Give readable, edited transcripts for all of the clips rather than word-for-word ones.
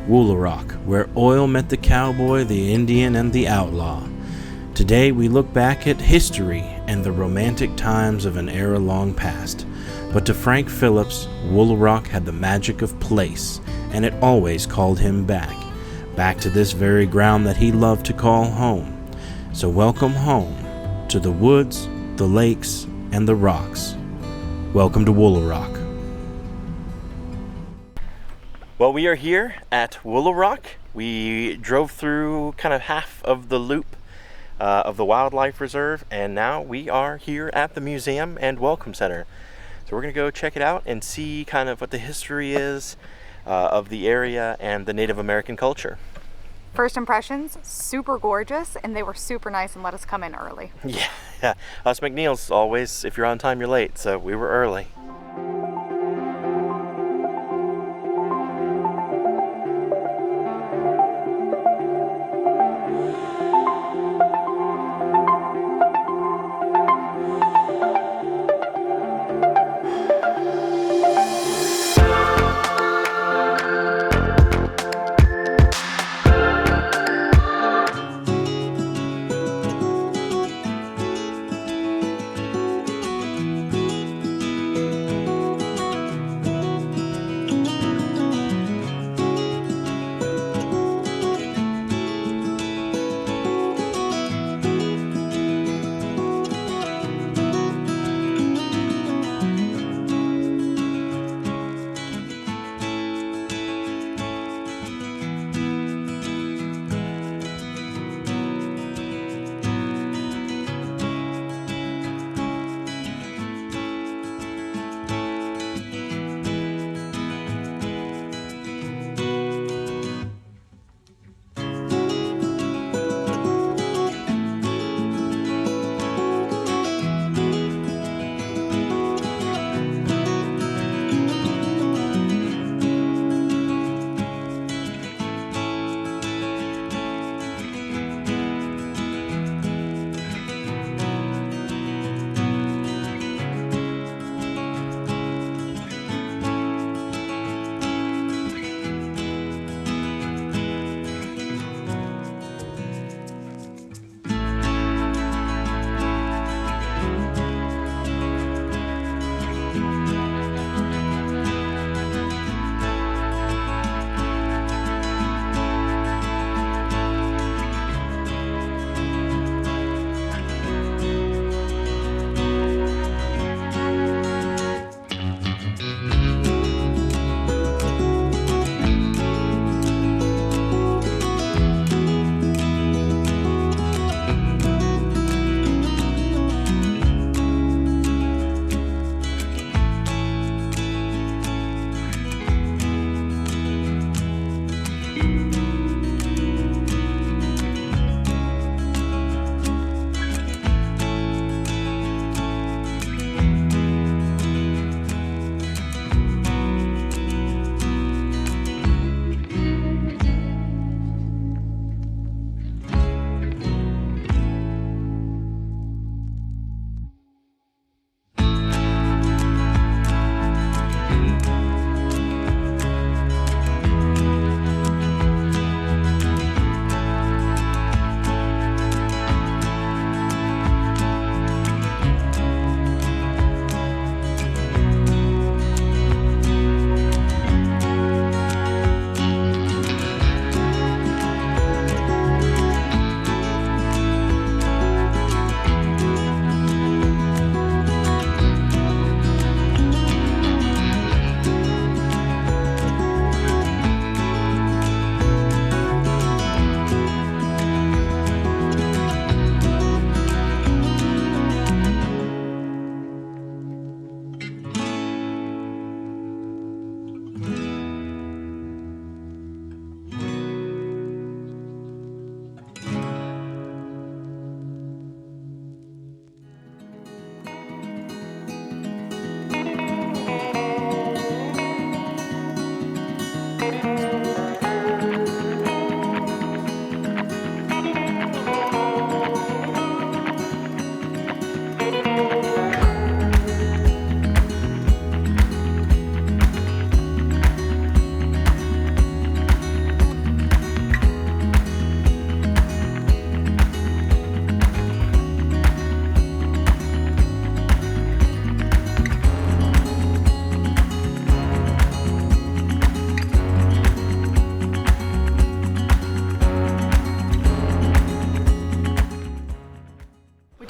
Woolaroc, where oil met the cowboy, the Indian, and the outlaw. Today we look back at history and the romantic times of an era long past. But to Frank Phillips, Woolaroc had the magic of place, and it always called him back to this very ground that he loved to call home. So welcome home to the woods, the lakes, and the rocks. Welcome to Woolaroc. Well, we are here at Woolaroc. We drove through kind of half of the loop of the wildlife reserve, and now we are here at the museum and welcome center. So we're going to go check it out and see kind of what the history is of the area and the Native American culture. First impressions, super gorgeous, and they were super nice and let us come in early. Yeah. Us McNeils, always, if you're on time, you're late, so we were early.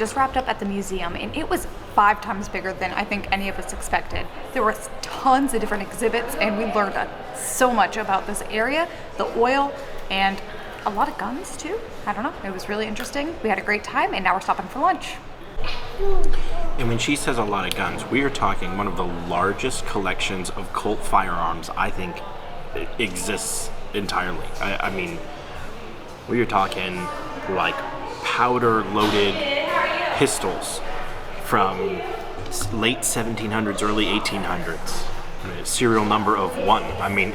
just wrapped up at the museum, and it was 5 times bigger than I think any of us expected. There were tons of different exhibits, and we learned so much about this area, the oil, and a lot of guns too. I don't know, it was really interesting. We had a great time, and now we're stopping for lunch. And when she says a lot of guns, we are talking one of the largest collections of Colt firearms I think exists entirely. I mean, we are talking like powder-loaded pistols from late 1700s, early 1800s. Serial number of 1. I mean,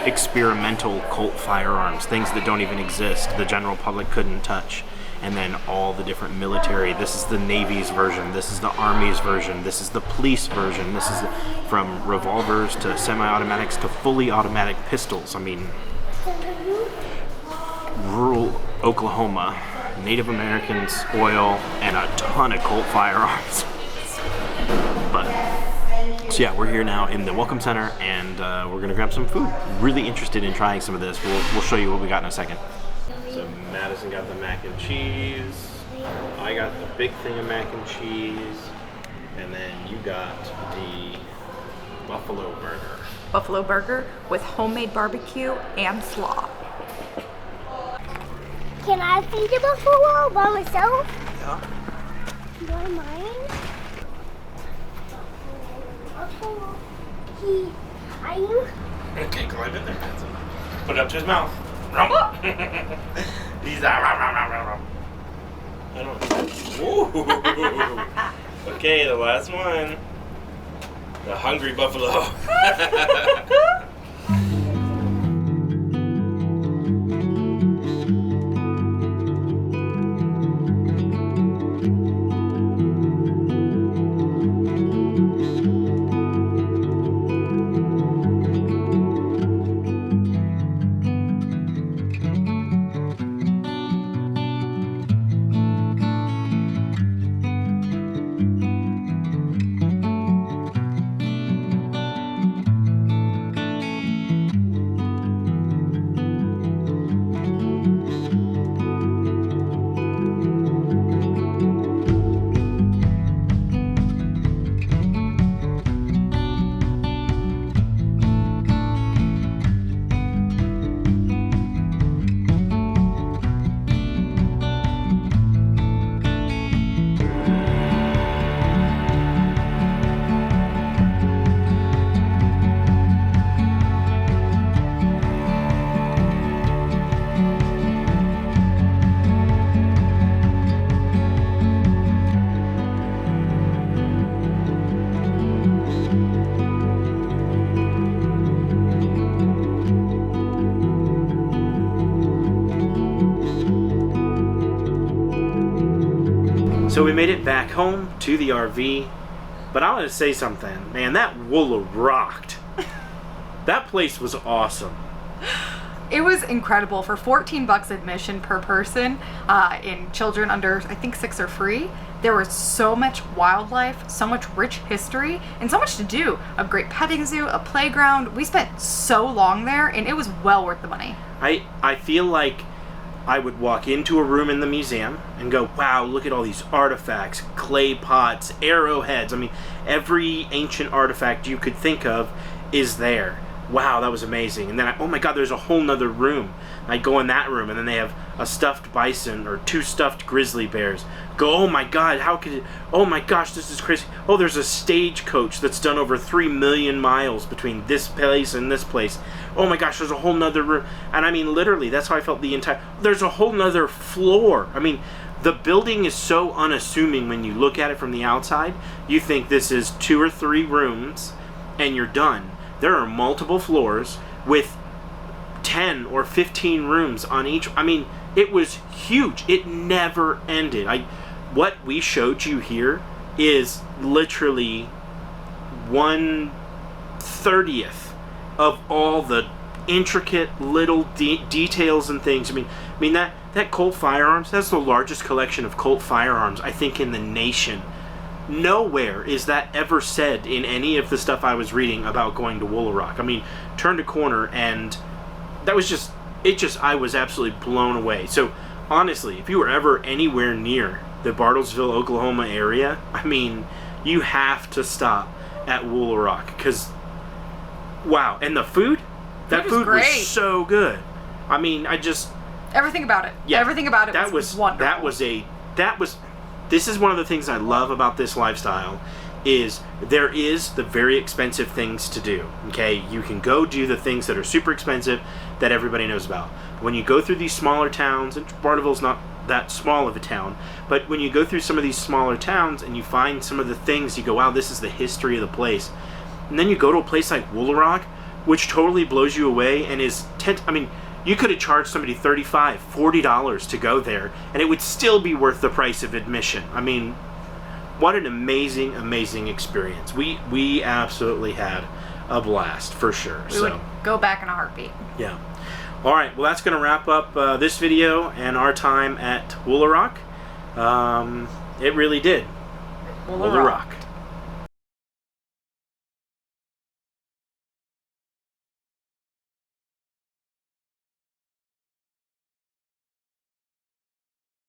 experimental Colt firearms, things that don't even exist, the general public couldn't touch. And then all the different military. This is the Navy's version. This is the Army's version. This is the police version. This is from revolvers to semi-automatics to fully automatic pistols. I mean, rural Oklahoma, Native Americans, oil, and a ton of Colt firearms. But, so yeah, we're here now in the Welcome Center, and we're gonna grab some food. Really interested in trying some of this. We'll show you what we got in a second. So Madison got the mac and cheese. I got the big thing of mac and cheese. And then you got the buffalo burger. Buffalo burger with homemade barbecue and slaw. Can I feed the buffalo by myself? Yeah. Do I mind? Buffalo. Are you? Okay, climb in there, Madison. Put it up to his mouth. He's I don't know. Okay, the last one. The hungry buffalo. So we made it back home to the RV, but I want to say something, man. That Woolaroc, that place was awesome. It was incredible. For $14 admission per person, and children under, I think 6 are free. There was so much wildlife, so much rich history, and so much to do. A great petting zoo, a playground. We spent so long there, and it was well worth the money. I feel like I would walk into a room in the museum and go, wow, look at all these artifacts, clay pots, arrowheads. I mean, every ancient artifact you could think of is there. Wow, that was amazing. And then, oh my God, there's a whole nother room. I go in that room, and then they have a stuffed bison or 2 stuffed grizzly bears. Go, oh my God, how could it, oh my gosh, this is crazy. Oh, there's a stagecoach that's done over 3 million miles between this place and this place. Oh my gosh, there's a whole nother room. And I mean, literally, that's how I felt the entire, there's a whole nother floor. I mean, the building is so unassuming when you look at it from the outside. You think this is 2 or 3 rooms, and you're done. There are multiple floors with 10 or 15 rooms on each. I mean, it was huge. It never ended. What we showed you here is literally 1/30th of all the intricate little details and things. I mean that Colt firearms, that's the largest collection of Colt firearms, I think, in the nation. Nowhere is that ever said in any of the stuff I was reading about going to Woolaroc. I mean, turned a corner, and that was just, I was absolutely blown away. So honestly, if you were ever anywhere near the Bartlesville, Oklahoma area, I mean, you have to stop at Woolaroc because, wow. And the food? That food was so good. I mean, everything about it. Yeah, everything about it was wonderful. This is one of the things I love about this lifestyle is there is the very expensive things to do. Okay, you can go do the things that are super expensive that everybody knows about. When you go through these smaller towns, and Bartlesville's not that small of a town, but when you go through some of these smaller towns and you find some of the things, you go, wow, this is the history of the place. And then you go to a place like Woolaroc, which totally blows you away and is you could have charged somebody $35, $40 to go there, and it would still be worth the price of admission. I mean, what an amazing, amazing experience. We absolutely had a blast, for sure. We would go back in a heartbeat. Yeah. All right, well, that's going to wrap up this video and our time at Woolaroc. It really did. Woolaroc.